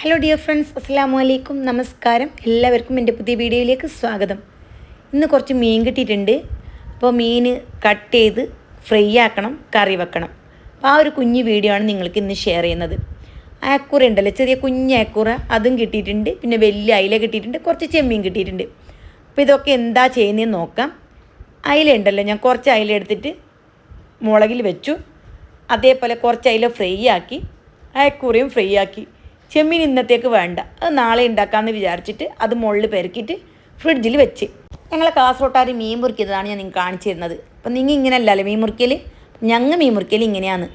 Hello dear friends, അസ്സലാമു അലൈക്കും. നമസ്കാരം. എല്ലാവർക്കും എൻ്റെ പുതിയ വീഡിയോയിലേക്ക് സ്വാഗതം. ഇന്ന് കുറച്ച് മീൻ കിട്ടിയിട്ടുണ്ട്. അപ്പോൾ മീൻ കട്ട് ചെയ്ത് ഫ്രൈ ആക്കണം, കറി വെക്കണം. അപ്പോൾ ആ ഒരു കുഞ്ഞു വീഡിയോ ആണ് നിങ്ങൾക്ക് ഇന്ന് ഷെയർ ചെയ്യുന്നത്. അയക്കൂറ ഉണ്ടല്ലോ, ചെറിയ കുഞ്ഞ് അയക്കൂറ, അതും കിട്ടിയിട്ടുണ്ട്. പിന്നെ വലിയ അയില കിട്ടിയിട്ടുണ്ട്, കുറച്ച് ചെമ്മീൻ കിട്ടിയിട്ടുണ്ട്. അപ്പോൾ ഇതൊക്കെ എന്താ ചെയ്യുന്നതെന്ന് നോക്കാം. അയില ഉണ്ടല്ലോ, ഞാൻ കുറച്ച് അയില എടുത്തിട്ട് മുളകിൽ വെച്ചു. അതേപോലെ കുറച്ച് അയില ഫ്രൈ ആക്കി, അയക്കൂറയും ഫ്രൈ ആക്കി. ചെമ്മീൻ ഇന്നത്തേക്ക് വേണ്ട, അത് നാളെ ഉണ്ടാക്കാമെന്ന് വിചാരിച്ചിട്ട് അത് മുകളിൽ പെരക്കിയിട്ട് ഫ്രിഡ്ജിൽ വെച്ച്. ഞങ്ങളെ കാസർഗോട്ടാർ മീൻ മുറിക്കുന്നതാണ് ഞാൻ നിങ്ങൾക്ക് കാണിച്ചു തരുന്നത്. അപ്പം നിങ്ങൾ ഇങ്ങനെ അല്ലല്ലോ മീൻ മുറിക്കൽ, ഞങ്ങൾ മീൻ മുറിക്കൽ ഇങ്ങനെയാണ്.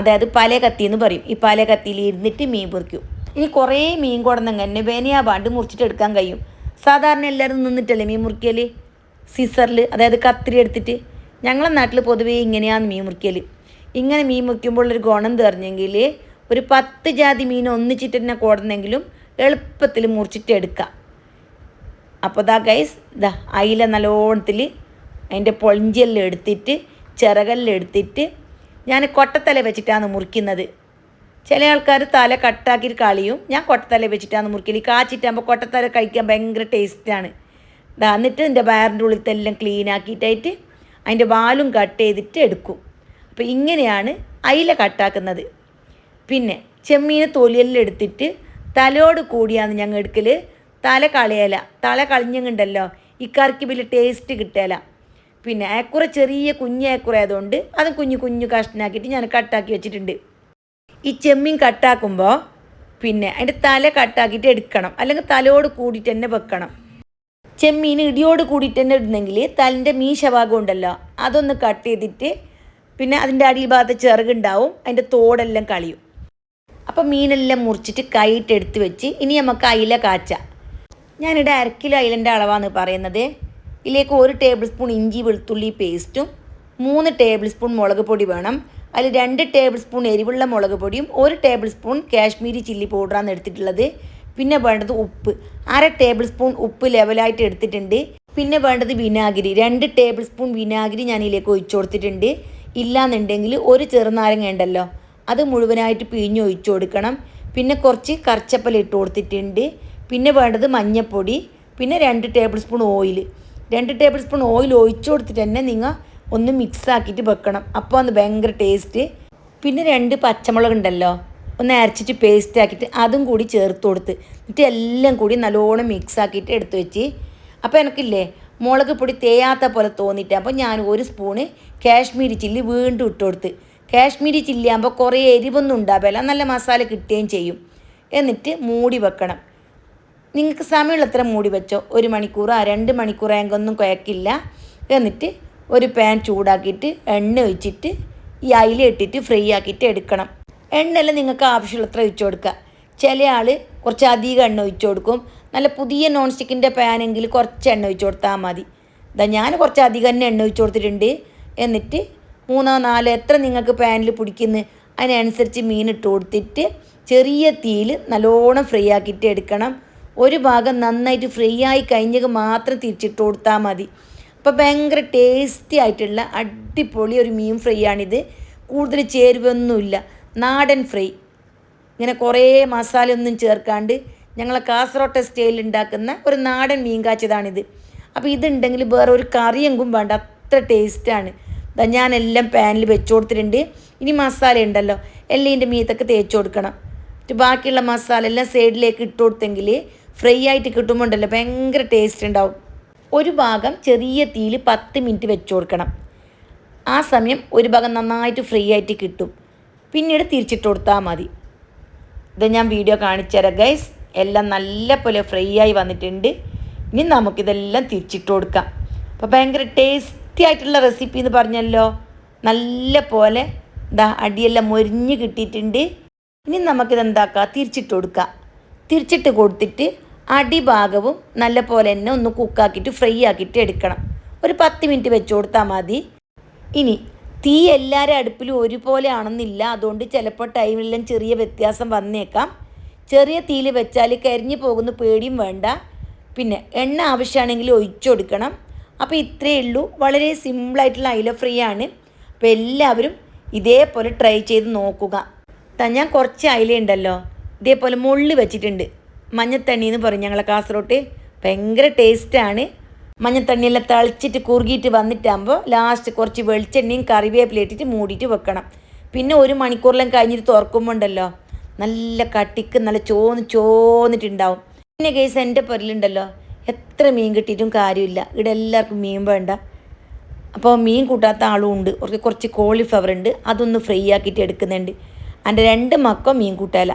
അതായത് പല കത്തി എന്ന് പറയും. ഈ പല കത്തിയിൽ ഇരുന്നിട്ട് മീൻ മുറിക്കും. ഇനി കുറേ മീൻ കൊടുന്നെങ്കിൽ തന്നെ വേനയാപാണ്ട് മുറിച്ചിട്ട് എടുക്കാൻ കഴിയും. സാധാരണ എല്ലാവരും നിന്നിട്ടല്ലേ മീൻ മുറിക്കൽ, സിസറിൽ, അതായത് കത്തിരി എടുത്തിട്ട്. ഞങ്ങളെ നാട്ടിൽ പൊതുവേ ഇങ്ങനെയാണ് മീൻ മുറിക്കൽ. ഇങ്ങനെ മീൻ മുറിക്കുമ്പോൾ ഒരു ഗുണം തെറിഞ്ഞെങ്കിൽ ഒരു 10 ജാതി മീൻ ഒന്നിച്ചിട്ട് തന്നെ കൊടുന്നെങ്കിലും എളുപ്പത്തിൽ മുറിച്ചിട്ട് എടുക്കാം. അപ്പോൾ ദാ ഗൈസ്, അയില നല്ലോണത്തിൽ അതിൻ്റെ പൊളിഞ്ചെല്ലാം എടുത്തിട്ട് ചിറകെല്ലാം എടുത്തിട്ട് ഞാൻ കൊട്ടത്തല വെച്ചിട്ടാണ് മുറിക്കുന്നത്. ചില ആൾക്കാർ തല കട്ടാക്കിയിട്ട് കളയും. ഞാൻ കൊട്ടത്തല വെച്ചിട്ടാണ് മുറിക്കൽ. കാച്ചിട്ടാകുമ്പോൾ കൊട്ടത്തല കഴിക്കാൻ ഭയങ്കര ടേസ്റ്റാണ്. എന്നിട്ട് എൻ്റെ വയറിൻ്റെ ഉള്ളിലത്തെല്ലാം ക്ലീൻ ആക്കിയിട്ടായിട്ട് അതിൻ്റെ വാലും കട്ട് ചെയ്തിട്ട് എടുക്കും. അപ്പോൾ ഇങ്ങനെയാണ് അയില കട്ടാക്കുന്നത്. പിന്നെ ചെമ്മീൻ തൊലിയെല്ലാം എടുത്തിട്ട് തലയോട് കൂടിയാണ് ഞങ്ങൾ എടുക്കൽ. തല കളയല, തല കളഞ്ഞുണ്ടല്ലോ ഈ കറിക്ക് വലിയ ടേസ്റ്റ് കിട്ടല. പിന്നെ അയക്കുറ ചെറിയ കുഞ്ഞ് അയക്കുറ ആയതുകൊണ്ട് അത് കുഞ്ഞു കുഞ്ഞു കഷ്ണാക്കിയിട്ട് ഞാൻ കട്ടാക്കി വെച്ചിട്ടുണ്ട്. ഈ ചെമ്മീൻ കട്ടാക്കുമ്പോൾ പിന്നെ അതിൻ്റെ തല കട്ടാക്കിയിട്ട് എടുക്കണം, അല്ലെങ്കിൽ തലയോട് കൂടിയിട്ട് തന്നെ വെക്കണം. ചെമ്മീൻ ഇടിയോട് കൂടിയിട്ട് തന്നെ ഇടുന്നെങ്കിൽ തലിൻ്റെ മീശഭാഗം ഉണ്ടല്ലോ അതൊന്ന് കട്ട് ചെയ്തിട്ട് പിന്നെ അതിൻ്റെ അടിഭാഗത്ത് ചിറകുണ്ടാവും, അതിൻ്റെ തോടെല്ലാം കളയും. അപ്പോൾ മീനെല്ലാം മുറിച്ചിട്ട് കൈയിട്ട് എടുത്ത് വെച്ച് ഇനി നമുക്ക് അയില കാച്ചാം. ഞാനിവിടെ 1 കിലോ അയിലൻ്റെ അളവാണ് പറയുന്നത്. ഇതിലേക്ക് 1 ടേബിൾ സ്പൂൺ ഇഞ്ചി വെളുത്തുള്ളി പേസ്റ്റും 3 ടേബിൾ സ്പൂൺ മുളക് പൊടി വേണം. അതിൽ 2 ടേബിൾ സ്പൂൺ എരിവുള്ള മുളക് പൊടിയും 1 ടേബിൾ സ്പൂൺ കാശ്മീരി ചില്ലി പൗഡറാണ് എടുത്തിട്ടുള്ളത്. പിന്നെ വേണ്ടത് ഉപ്പ്, 1/2 ടേബിൾ സ്പൂൺ ഉപ്പ് ലെവലായിട്ട് എടുത്തിട്ടുണ്ട്. പിന്നെ വേണ്ടത് വിനാഗിരി, 2 ടേബിൾ സ്പൂൺ വിനാഗിരി ഞാൻ ഇതിലേക്ക് ഒഴിച്ചു കൊടുത്തിട്ടുണ്ട്. ഇല്ലാന്നുണ്ടെങ്കിൽ 1 ചെറുനാരങ്ങ ഉണ്ടല്ലോ അത് മുഴുവനായിട്ട് പിഴിഞ്ഞ് ഒഴിച്ചു കൊടുക്കണം. പിന്നെ കുറച്ച് കറിച്ചപ്പല ഇട്ട് കൊടുത്തിട്ടുണ്ട്. പിന്നെ വേണ്ടത് മഞ്ഞൾപ്പൊടി, പിന്നെ 2 table spoon oil. 2 table spoon oil ഒഴിച്ചു കൊടുത്തിട്ട് തന്നെ നിങ്ങൾ ഒന്ന് മിക്സ് ആക്കിയിട്ട് വെക്കണം. അപ്പോൾ അത് ഭയങ്കര ടേസ്റ്റ്. പിന്നെ 2 പച്ചമുളക് ഉണ്ടല്ലോ ഒന്ന് അരച്ചിട്ട് പേസ്റ്റ് ആക്കിയിട്ട് അതും കൂടി ചേർത്ത് കൊടുത്ത് എന്നിട്ട് എല്ലാം കൂടി നല്ലോണം മിക്സ് ആക്കിയിട്ട് എടുത്ത് വെച്ച്. അപ്പോൾ എനിക്കില്ലേ മുളക് പൊടി തേയാത്ത പോലെ തോന്നിയിട്ട് അപ്പോൾ ഞാൻ 1 സ്പൂണ് കാശ്മീരി ചില്ലി വീണ്ടും ഇട്ട് കൊടുത്ത്. കാശ്മീരി ചില്ലി ആകുമ്പോൾ കുറേ എരിവൊന്നും ഉണ്ടാവില്ല, നല്ല മസാല കിട്ടുകയും ചെയ്യും. എന്നിട്ട് മൂടി വെക്കണം. നിങ്ങൾക്ക് സമയമുള്ളത്ര മൂടി വെച്ചോ, 1 മണിക്കൂറോ 2 മണിക്കൂറോ എങ്കൊന്നും കുഴക്കില്ല. എന്നിട്ട് ഒരു പാൻ ചൂടാക്കിയിട്ട് എണ്ണ ഒഴിച്ചിട്ട് ഈ അയില ഇട്ടിട്ട് ഫ്രൈ ആക്കിയിട്ട് എടുക്കണം. എണ്ണയെല്ലാം നിങ്ങൾക്ക് ആവശ്യമുള്ളത്ര ഒഴിച്ചു കൊടുക്കുക. ചില ആൾ കുറച്ച് അധികം എണ്ണ ഒഴിച്ചു കൊടുക്കും. നല്ല പുതിയ നോൺ സ്റ്റിക്കിൻ്റെ പാനെങ്കിൽ കുറച്ച് എണ്ണ ഒഴിച്ചു കൊടുത്താൽ മതി. ഞാൻ കുറച്ച് അധികം തന്നെ എണ്ണ ഒഴിച്ചു കൊടുത്തിട്ടുണ്ട്. എന്നിട്ട് 3 4 എത്ര നിങ്ങൾക്ക് പാനിൽ പിടിക്കുന്നു അതിനനുസരിച്ച് മീൻ ഇട്ട് കൊടുത്തിട്ട് ചെറിയ തീയിൽ നല്ലോണം ഫ്രൈ ആക്കിയിട്ട് എടുക്കണം. ഒരു ഭാഗം നന്നായിട്ട് ഫ്രൈ ആയി കഴിഞ്ഞത് മാത്രം തിരിച്ചിട്ട് കൊടുത്താൽ മതി. അപ്പോൾ ഭയങ്കര ടേസ്റ്റി ആയിട്ടുള്ള അടിപൊളി ഒരു മീൻ ഫ്രൈ ആണിത്. കൂടുതൽ ചേരുവൊന്നുമില്ല, നാടൻ ഫ്രൈ. ഇങ്ങനെ കുറേ മസാലയൊന്നും ചേർക്കാണ്ട് ഞങ്ങളെ കാസർഗോട്ടെ സ്റ്റൈലിൽ ഉണ്ടാക്കുന്ന ഒരു നാടൻ മീൻ കാച്ചതാണിത്. അപ്പോൾ ഇതുണ്ടെങ്കിൽ വേറെ ഒരു കറിയെങ്കും വേണ്ട, അത്ര ടേസ്റ്റാണ്. ഞാനെല്ലാം പാനിൽ വെച്ച് കൊടുത്തിട്ടുണ്ട്. ഇനി മസാല ഉണ്ടല്ലോ എല്ലാം ഇതിൻ്റെ മീത്തൊക്കെ തേച്ച് കൊടുക്കണം. ബാക്കിയുള്ള മസാല എല്ലാം സൈഡിലേക്ക് ഇട്ട് കൊടുത്തെങ്കിൽ ഫ്രൈ ആയിട്ട് കിട്ടുമ്പോൾ ഉണ്ടല്ലോ ഭയങ്കര ടേസ്റ്റ് ഉണ്ടാവും. ഒരു ഭാഗം ചെറിയ തീയിൽ 10 മിനിറ്റ് വെച്ച് കൊടുക്കണം. ആ സമയം ഒരു ഭാഗം നന്നായിട്ട് ഫ്രൈ ആയിട്ട് കിട്ടും. പിന്നീട് തിരിച്ചിട്ട് കൊടുത്താൽ മതി. ഞാൻ വീഡിയോ കാണിച്ചു തരാം ഗൈസ്. എല്ലാം നല്ല പോലെ ഫ്രൈ ആയി വന്നിട്ടുണ്ട്. ഇനി നമുക്കിതെല്ലാം തിരിച്ചിട്ട് കൊടുക്കാം. അപ്പോൾ ഭയങ്കര ടേസ്റ്റി ആയിട്ടുള്ള റെസിപ്പി എന്ന് പറഞ്ഞല്ലോ. നല്ല പോലെ അടിയെല്ലാം മൊരിഞ്ഞ് കിട്ടിയിട്ടുണ്ട്. ഇനി നമുക്കിതെന്താക്കാം, തിരിച്ചിട്ട് കൊടുക്കാം. തിരിച്ചിട്ട് കൊടുത്തിട്ട് അടിഭാഗവും നല്ല പോലെ തന്നെ ഒന്ന് കുക്കാക്കിയിട്ട് ഫ്രൈ ആക്കിയിട്ട് എടുക്കണം. ഒരു 10 മിനിറ്റ് വെച്ച് കൊടുത്താൽ മതി. ഇനി തീ എല്ലാവരും അടുപ്പിലും ഒരുപോലെ ആണെന്നില്ല, അതുകൊണ്ട് ചിലപ്പോൾ ടൈമിലെല്ലാം ചെറിയ വ്യത്യാസം വന്നേക്കാം. ചെറിയ തീയിൽ വെച്ചാൽ കരിഞ്ഞു പോകുന്ന പേടിയും വേണ്ട. പിന്നെ എണ്ണ ആവശ്യമാണെങ്കിൽ ഒഴിച്ചു കൊടുക്കണം. അപ്പോൾ ഇത്രയേ ഉള്ളൂ, വളരെ സിമ്പിളായിട്ടുള്ള അയില ഫ്രൈ ആണ്. അപ്പോൾ എല്ലാവരും ഇതേപോലെ ട്രൈ ചെയ്ത് നോക്കുക. ഞാൻ കുറച്ച് അയില ഉണ്ടല്ലോ ഇതേപോലെ മുള്ളി വെച്ചിട്ടുണ്ട്. മഞ്ഞത്തണ്ണി എന്ന് പറയും ഞങ്ങളെ കാസർഗോട്ട്. ഭയങ്കര ടേസ്റ്റാണ്. മഞ്ഞത്തണ്ണിയെല്ലാം തളിച്ചിട്ട് കുറുകിയിട്ട് വന്നിട്ടാകുമ്പോൾ ലാസ്റ്റ് കുറച്ച് വെളിച്ചെണ്ണയും കറിവേപ്പില ഇട്ടിട്ട് മൂടിയിട്ട് വെക്കണം. പിന്നെ 1 മണിക്കൂറിലും കഴിഞ്ഞിട്ട് തുറക്കുമ്പോൾ ഉണ്ടല്ലോ നല്ല കട്ടിക്ക് നല്ല ചോന്നിട്ടുണ്ടാവും. പിന്നെ കേസ് എൻ്റെ പൊരലുണ്ടല്ലോ എത്ര മീൻ കിട്ടിയിട്ടും കാര്യമില്ല. ഇവിടെ എല്ലാവർക്കും മീൻ വേണ്ട. അപ്പോൾ മീൻ കൂട്ടാത്ത ആളും ഉണ്ട്. കുറച്ച് കോളിഫ്ലവർ ഉണ്ട്, അതൊന്ന് ഫ്രൈ ആക്കിയിട്ട് എടുക്കുന്നുണ്ട്. എൻ്റെ 2 മക്കൾ മീൻ കൂട്ടാല.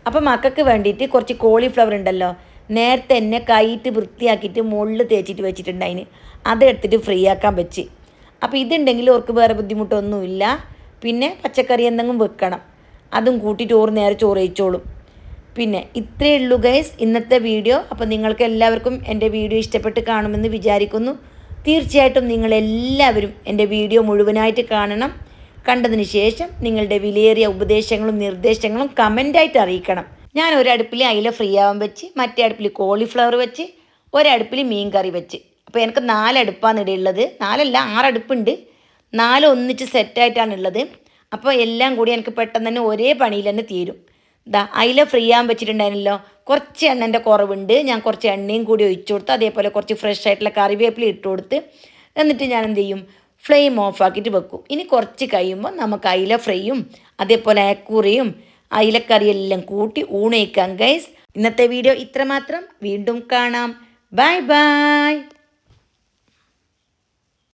അപ്പോൾ മക്കൾക്ക് വേണ്ടിയിട്ട് കുറച്ച് കോളിഫ്ലവർ ഉണ്ടല്ലോ നേരത്തെ എന്നെ കൈയിട്ട് വൃത്തിയാക്കിയിട്ട് മുകളിൽ തേച്ചിട്ട് വെച്ചിട്ടുണ്ടായിന്. അതെടുത്തിട്ട് ഫ്രൈ ആക്കാൻ വെച്ച്. അപ്പോൾ ഇതുണ്ടെങ്കിൽ അവർക്ക് വേറെ ബുദ്ധിമുട്ടൊന്നുമില്ല. പിന്നെ പച്ചക്കറി എന്തെങ്കിലും വെക്കണം, അതും കൂട്ടിയിട്ട് നേരെ ചോറ് കഴിച്ചോളും. പിന്നെ ഇത്രയേ ഉള്ളൂ ഗൈസ് ഇന്നത്തെ വീഡിയോ. അപ്പോൾ നിങ്ങൾക്ക് എല്ലാവർക്കും എൻ്റെ വീഡിയോ ഇഷ്ടപ്പെട്ട് കാണുമെന്ന് വിചാരിക്കുന്നു. തീർച്ചയായിട്ടും നിങ്ങളെല്ലാവരും എൻ്റെ വീഡിയോ മുഴുവനായിട്ട് കാണണം. കണ്ടതിന് ശേഷം നിങ്ങളുടെ വിലയേറിയ ഉപദേശങ്ങളും നിർദ്ദേശങ്ങളും കമൻ്റായിട്ട് അറിയിക്കണം. ഞാൻ ഒരടുപ്പിൽ അയില ഫ്രീ ആവാൻ വെച്ച്, മറ്റേ അടുപ്പിൽ കോളിഫ്ലവർ വെച്ച്, ഒരടുപ്പിൽ മീൻ കറി വെച്ച്. അപ്പോൾ എനിക്ക് 4 അടുപ്പാണ് ഇവിടെ ഉള്ളത്. 4 അല്ല 6 അടുപ്പുണ്ട്. 4 ഒന്നിച്ച് സെറ്റായിട്ടാണ് ഉള്ളത്. അപ്പോൾ എല്ലാം കൂടി എനിക്ക് പെട്ടെന്ന് തന്നെ ഒരേ പണിയിൽ തന്നെ തീരും. അയില ഫ്രീ ആവാൻ വെച്ചിട്ടുണ്ടായിരുന്നല്ലോ, കുറച്ച് എണ്ണൻ്റെ കുറവുണ്ട്. ഞാൻ കുറച്ച് എണ്ണയും കൂടി ഒഴിച്ചു കൊടുത്ത്, അതേപോലെ കുറച്ച് ഫ്രഷ് ആയിട്ടുള്ള കറിവേപ്പില ഇട്ട് കൊടുത്ത്, എന്നിട്ട് ഞാൻ എന്ത് ചെയ്യും, ഫ്ലെയിം ഓഫ് ആക്കിയിട്ട് വെക്കും. ഇനി കുറച്ച് കഴിയുമ്പോൾ നമുക്ക് അയില ഫ്രൈയും അതേപോലെ അയക്കൂറയും അയിലക്കറിയെല്ലാം കൂട്ടി ഊണയിക്കാം ഗൈസ്. ഇന്നത്തെ വീഡിയോ ഇത്രമാത്രം. വീണ്ടും കാണാം. Bye bye.